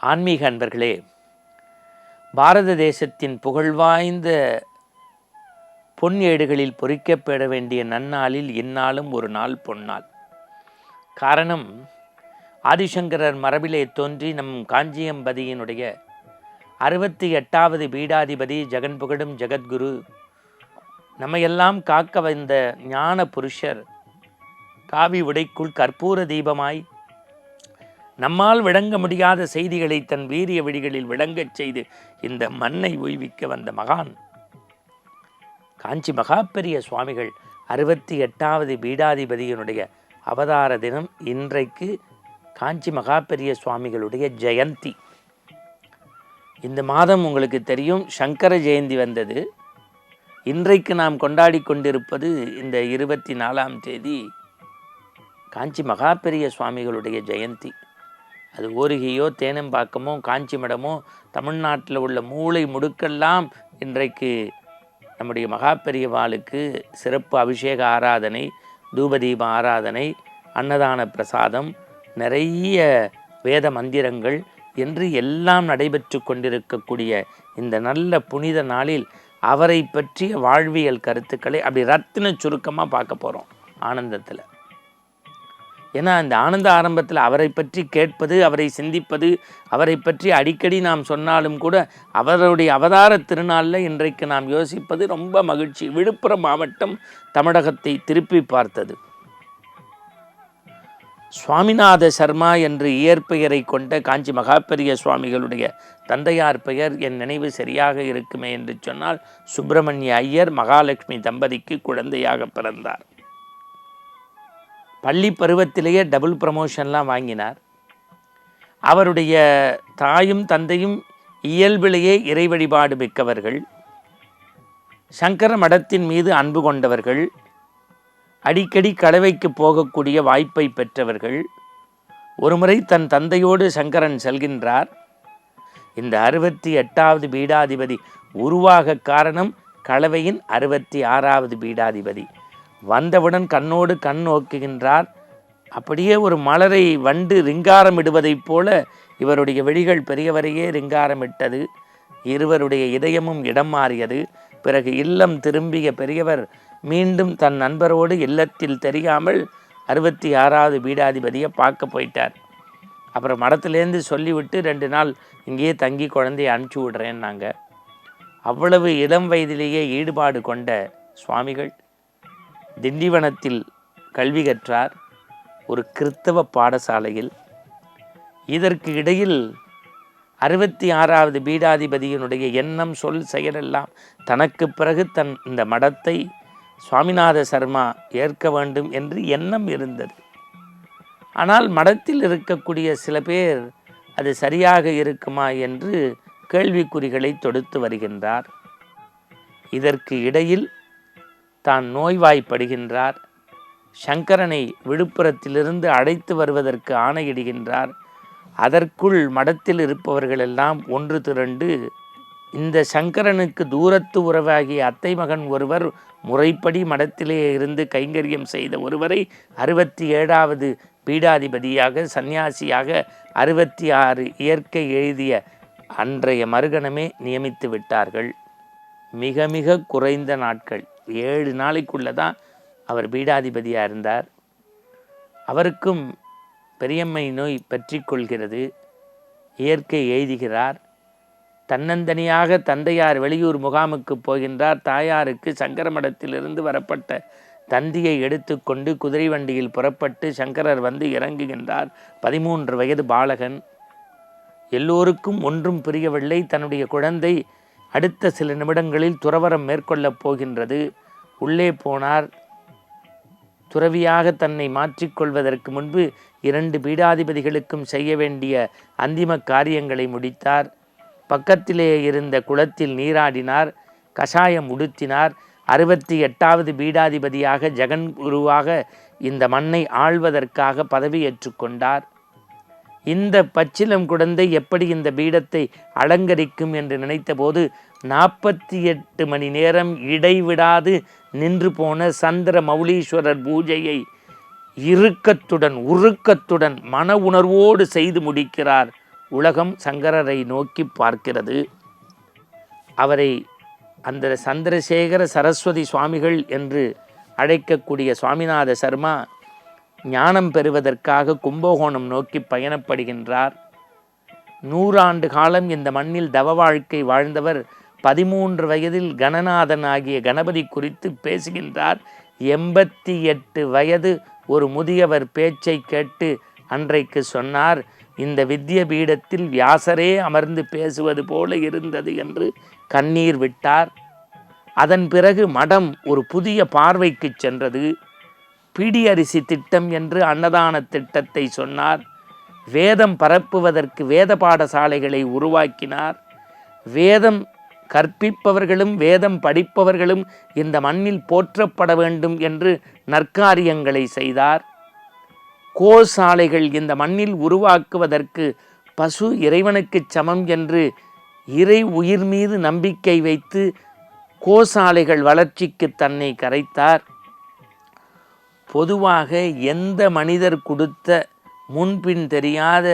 ஆன்மீக அன்பர்களே, பாரத தேசத்தின் புகழ்வாய்ந்த பொன் ஏடுகளில் பொறிக்கப்பட வேண்டிய நன்னாளில் இந்நாளும் ஒரு நாள் பொன்னாள். காரணம், ஆதிசங்கரர் மரபிலே தோன்றி நம் காஞ்சியம்பதியினுடைய 68வது பீடாதிபதி ஜெகன் புகழும் ஜெகத்குரு, நம்மையெல்லாம் காக்க வந்த ஞான புருஷர் காவி உடைக்குள் கற்பூர தீபமாய் நம்மால் விளங்க முடியாத செய்திகளை தன் வீரிய விழிகளில் விளங்கச் செய்து இந்த மண்ணை உய்விக்க வந்த மகான் காஞ்சி மகாபெரிய சுவாமிகள் 68வது பீடாதிபதியினுடைய அவதார தினம். இன்றைக்கு காஞ்சி மகாபெரிய சுவாமிகளுடைய ஜெயந்தி. இந்த மாதம் உங்களுக்கு தெரியும் சங்கர ஜெயந்தி வந்தது. இன்றைக்கு நாம் கொண்டாடி கொண்டிருப்பது இந்த 24ஆம் தேதி காஞ்சி மகாபெரிய சுவாமிகளுடைய ஜெயந்தி. அது ஓரிகையோ தேனம்பாக்கமோ காஞ்சி மடமோ தமிழ்நாட்டில் உள்ள மூளை முடுக்கெல்லாம் இன்றைக்கு நம்முடைய மகாபெரியவாளுக்கு சிறப்பு அபிஷேக ஆராதனை, தூபதீப ஆராதனை, அன்னதான பிரசாதம், நிறைய வேத மந்திரங்கள் என்று எல்லாம் நடைபெற்று கொண்டிருக்கக்கூடிய இந்த நல்ல புனித நாளில் அவரை பற்றிய வாழ்வியல் கருத்துக்களை அப்படி ரத்தின சுருக்கமாக பார்க்க போகிறோம் ஆனந்தத்தில். ஏன்னா இந்த ஆனந்த ஆரம்பத்தில் அவரை பற்றி கேட்பது, அவரை சிந்திப்பது, அவரை பற்றி அடிக்கடி நாம் சொன்னாலும் கூட அவருடைய அவதார திருநாளில் இன்றைக்கு நாம் யோசிப்பது ரொம்ப மகிழ்ச்சி. விழுப்புரம் மாவட்டம் தமிழகத்தை திருப்பி பார்த்தது. சுவாமிநாத சர்மா என்று இயற்பெயரை கொண்ட காஞ்சி மகாபெரிய சுவாமிகளுடைய தந்தையார் பெயர் என் நினைவு சரியாக இருக்குமே என்று சொன்னால் சுப்பிரமணிய ஐயர் மகாலட்சுமி தம்பதிக்கு குழந்தையாக பிறந்தார். பள்ளி பருவத்திலேயே டபுள் ப்ரமோஷன்லாம் வாங்கினார். அவருடைய தாயும் தந்தையும் இயல்பிலேயே இறை வழிபாடு மிக்கவர்கள், சங்கர மடத்தின் மீது அன்பு கொண்டவர்கள், அடிக்கடி கலவைக்கு போகக்கூடிய வாய்ப்பை பெற்றவர்கள். ஒருமுறை தன் தந்தையோடு சங்கரன் செல்கின்றார். இந்த 68வது பீடாதிபதி உருவாக காரணம் கலவையின் 66வது பீடாதிபதி. வந்தவுடன் கண்ணோடு கண் நோக்குகின்றார். அப்படியே ஒரு மலரை வண்டு ரிங்காரமிடுவதைப் போல இவருடைய விழிகள் பெரியவரையே ரிங்காரமிட்டது. இருவருடைய இதயமும் இடம் மாறியது. பிறகு இல்லம் திரும்பிய பெரியவர் மீண்டும் தன் நண்பரோடு இல்லத்தில் தெரியாமல் 66வது பீடாதிபதியை பார்க்க போயிட்டார். அப்புறம் மடத்துலேருந்து சொல்லிவிட்டு 2 நாள் இங்கேயே தங்கி குழந்தையை அனுப்பிச்சி விடுறேன்னாங்க. அவ்வளவு இளம் வயதிலேயே ஈடுபாடு கொண்ட சுவாமிகள் திண்டிவனத்தில் கல்வி கற்றார், ஒரு கிறித்தவ பாடசாலையில். இதற்கு இடையில் 66வது பீடாதிபதியினுடைய எண்ணம், சொல், செயலெல்லாம் தனக்கு பிறகு இந்த மடத்தை சுவாமிநாத சர்மா ஏற்க வேண்டும் என்று எண்ணம் இருந்தது. ஆனால் மடத்தில் இருக்கக்கூடிய சில பேர் அது சரியாக இருக்குமா என்று கேள்விக்குறிகளை தொடுத்து வருகின்றார். இதற்கு இடையில் தான் நோய்வாய்ப்படுகின்றார். சங்கரனை விழுப்புரத்திலிருந்து அழைத்து வருவதற்கு ஆணையிடுகின்றார். அதற்குள் மடத்தில் இருப்பவர்களெல்லாம் ஒன்று திரண்டு இந்த சங்கரனுக்கு தூரத்து உறவாகிய அத்தை மகன் ஒருவர் முறைப்படி மடத்திலே இருந்து கைங்கரியம் செய்த ஒருவரை 67வது பீடாதிபதியாக சந்நியாசியாக 66 இயற்கை எழுதிய அன்றைய மறுகணமே நியமித்து விட்டார்கள். மிக மிக குறைந்த நாட்கள், 7 நாளைக்குள்ளே தான் அவர் பீடாதிபதியாக இருந்தார். அவருக்கும் பெரியம்மை நோய் பற்றி கொள்கிறது. இயற்கை எழுதுகிறார். தன்னந்தனியாக தந்தையார் வெளியூர் முகாமுக்கு போகின்றார். தாயாருக்கு சங்கர மடத்திலிருந்து வரப்பட்ட தந்தியை எடுத்துக்கொண்டு குதிரை வண்டியில் புறப்பட்டு சங்கரர் வந்து இறங்குகின்றார். 13 வயது பாலகன். எல்லோருக்கும் ஒன்றும் புரியவில்லை. தன்னுடைய குழந்தை அடுத்த சில நிமிடங்களில் துறவரம் மேற்கொள்ளப் போகின்றது. உள்ளே போனார். துறவியாக தன்னை மாற்றிக்கொள்வதற்கு முன்பு 2 பீடாதிபதிகளுக்கும் செய்ய வேண்டிய அந்திம காரியங்களை முடித்தார். பக்கத்திலே இருந்த குளத்தில் நீராடினார். கஷாயம் உடுத்தினார். 68வது பீடாதிபதியாக ஜெகன் குருவாக இந்த மண்ணை ஆள்வதற்காக பதவி ஏற்றுக்கொண்டார். இந்த பச்சிலம் குழந்தை எப்படி இந்த பீடத்தை அலங்கரிக்கும் என்று நினைத்தபோது 48 மணி நேரம் இடைவிடாது நின்று போன சந்திர மௌலீஸ்வரர் பூஜையை உருக்கத்துடன் மன உணர்வோடு செய்து முடிக்கிறார் உலகம் சங்கரரை நோக்கி பார்க்கிறது. அவரை அந்த சந்திரசேகர சரஸ்வதி சுவாமிகள் என்று அழைக்கக்கூடிய சுவாமிநாத சர்மா ஞானம் பெறுவதற்காக கும்பகோணம் நோக்கி பயணப்படுகின்றார். 100 ஆண்டு காலம் இந்த மண்ணில் தவ வாழ்க்கை வாழ்ந்தவர் 13 வயதில் கணநாதன் ஆகிய கணபதி குறித்து பேசுகின்றார். 88 வயது ஒரு முதியவர் பேச்சை கேட்டு அன்றைக்கு சொன்னார், இந்த வித்ய பீடத்தில் வியாசரே அமர்ந்து பேசுவது போல இருந்தது என்று கண்ணீர் விட்டார். அதன் பிறகு மடம் ஒரு புதிய பார்வைக்கு சென்றது. பிடி அரிசி திட்டம் என்று அன்னதான திட்டத்தை சொன்னார். வேதம் பரப்புவதற்கு வேத பாடசாலைகளை உருவாக்கினார். வேதம் கற்பிப்பவர்களும் வேதம் படிப்பவர்களும் இந்த மண்ணில் போற்றப்பட வேண்டும் என்று நற்காரியங்களை செய்தார். கோசாலைகள் இந்த மண்ணில் உருவாக்குவதற்கு பசு இறைவனுக்கு சமம் என்று இறை உயிர் மீது நம்பிக்கை வைத்து கோசாலைகள் வளர்ச்சிக்கு தன்னை கரைத்தார். பொதுவாக எந்த மனிதர் கொடுத்த முன்பின் தெரியாத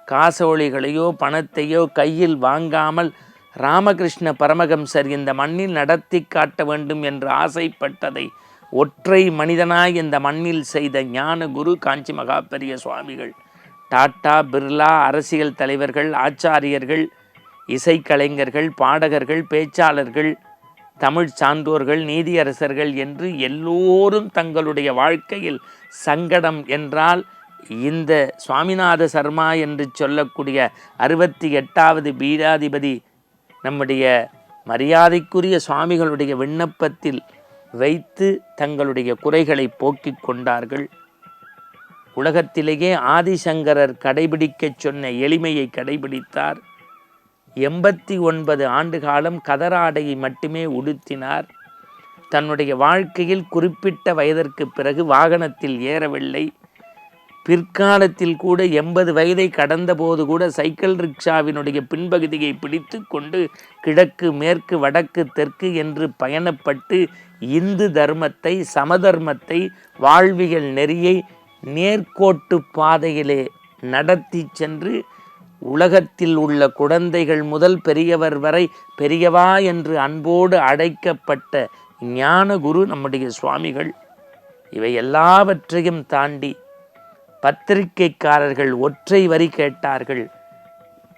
காசோலைகளையோ பணத்தையோ கையில் வாங்காமல் ராமகிருஷ்ண பரமஹம்சர் இந்த மண்ணில் நடத்தி காட்ட வேண்டும் என்று ஆசைப்பட்டதை ஒற்றை மனிதனாய் இந்த மண்ணில் செய்த ஞான குரு காஞ்சி மகா பெரிய சுவாமிகள். டாட்டா, பிர்லா, அரசியல் தலைவர்கள், ஆச்சாரியர்கள், இசைக்கலைஞர்கள், பாடகர்கள், பேச்சாளர்கள், தமிழ் சான்றோர்கள், நீதியரசர்கள் என்று எல்லோரும் தங்களுடைய வாழ்க்கையில் சங்கடம் என்றால் இந்த சுவாமிநாத சர்மா என்று சொல்லக்கூடிய 68வது பீடாதிபதி நம்முடைய மரியாதைக்குரிய சுவாமிகளுடைய விண்ணப்பத்தில் வைத்து தங்களுடைய குறைகளை போக்கிக் கொண்டார்கள். உலகத்திலேயே ஆதிசங்கரர் கடைபிடிக்கச் சொன்ன எளிமையை கடைபிடித்தார். 89 ஆண்டு காலம் கதராடையை மட்டுமே உடுத்தினார். தன்னுடைய வாழ்க்கையில் குறிப்பிட்ட வயதிற்கு பிறகு வாகனத்தில் ஏறவில்லை. பிற்காலத்தில் கூட 80 வயதை கடந்த போது கூட சைக்கிள் ரிக்ஷாவினுடைய பின்பகுதியை பிடித்து கொண்டு கிழக்கு, மேற்கு, வடக்கு, தெற்கு என்று பயணப்பட்டு இந்து தர்மத்தை, சமதர்மத்தை, வாழ்வியல் நெறியை நேர்கோட்டு பாதையிலே நடத்தி சென்று உலகத்தில் உள்ள குழந்தைகள் முதல் பெரியவர் வரை பெரியவா என்று அன்போடு அழைக்கப்பட்ட ஞான குரு நம்முடைய சுவாமிகள். இவை எல்லாவற்றையும் தாண்டி பத்திரிகைக்காரர்கள் ஒற்றை வரி கேட்டார்கள்,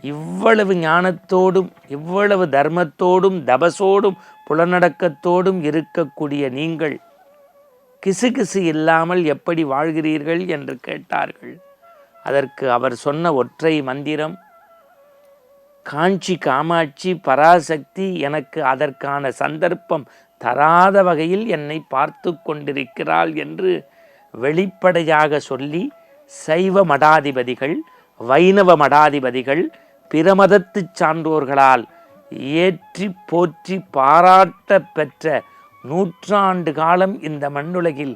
இவ்வளவு ஞானத்தோடும் இவ்வளவு தர்மத்தோடும் தபசோடும் புலனடக்கத்தோடும் இருக்கக்கூடிய நீங்கள் கிசுகிசு இல்லாமல் எப்படி வாழ்கிறீர்கள் என்று கேட்டார்கள். அதற்கு அவர் சொன்ன ஒற்றை மந்திரம், காஞ்சி காமாட்சி பராசக்தி எனக்கு அதற்கான சந்தர்ப்பம் தராத வகையில் என்னை பார்த்து கொண்டிருக்கிறாள் என்று வெளிப்படையாக சொல்லி சைவ மடாதிபதிகள், வைணவ மடாதிபதிகள், பிரமதத்து சான்றோர்களால் ஏற்றி போற்றி பாராட்ட பெற்ற 100 ஆண்டு காலம் இந்த மண்ணுலகில்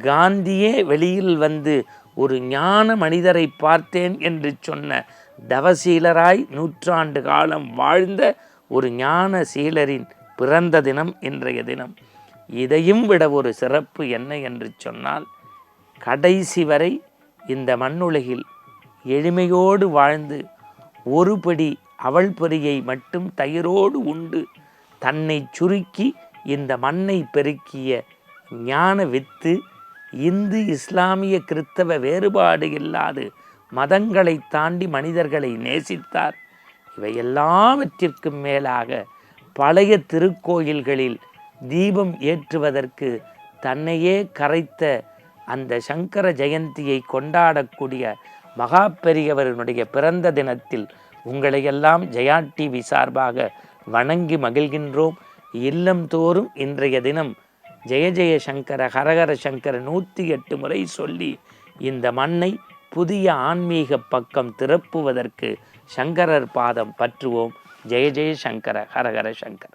காந்தியே வெளியில் வந்து ஒரு ஞான மனிதரை பார்த்தேன் என்று சொன்ன தவசீலராய் 100 ஆண்டு காலம் வாழ்ந்த ஒரு ஞான சீலரின் பிறந்த தினம் இன்றைய தினம். இதையும் விட ஒரு சிறப்பு என்ன என்று சொன்னால், கடைசி வரை இந்த மண்ணுலகில் எளிமையோடு வாழ்ந்து ஒருபடி அவள் பொரியை மட்டும் தயிரோடு உண்டு தன்னை சுருக்கி இந்த மண்ணை பெருக்கிய ஞான வித்து, இந்து இஸ்லாமிய கிறித்தவ வேறுபாடு இல்லாது மதங்களை தாண்டி மனிதர்களை நேசித்தார். இவை எல்லாவற்றிற்கும் மேலாக பழைய திருக்கோயில்களில் தீபம் ஏற்றுவதற்கு தன்னையே கரைத்த அந்த சங்கர ஜெயந்தியை கொண்டாடக்கூடிய மகா பெரியவர்களுடைய பிறந்த தினத்தில் உங்களையெல்லாம் ஜெயா டிவி சார்பாக வணங்கி மகிழ்கின்றோம். இல்லம் தோறும் இன்றைய தினம் ஜெய ஜெய சங்கர ஹரஹர சங்கர 108 முறை சொல்லி இந்த மண்ணை புதிய ஆன்மீக பக்கம் திறப்புவதற்கு சங்கரர் பாதம் பற்றுவோம். ஜெய ஜெய சங்கர ஹரஹர சங்கர.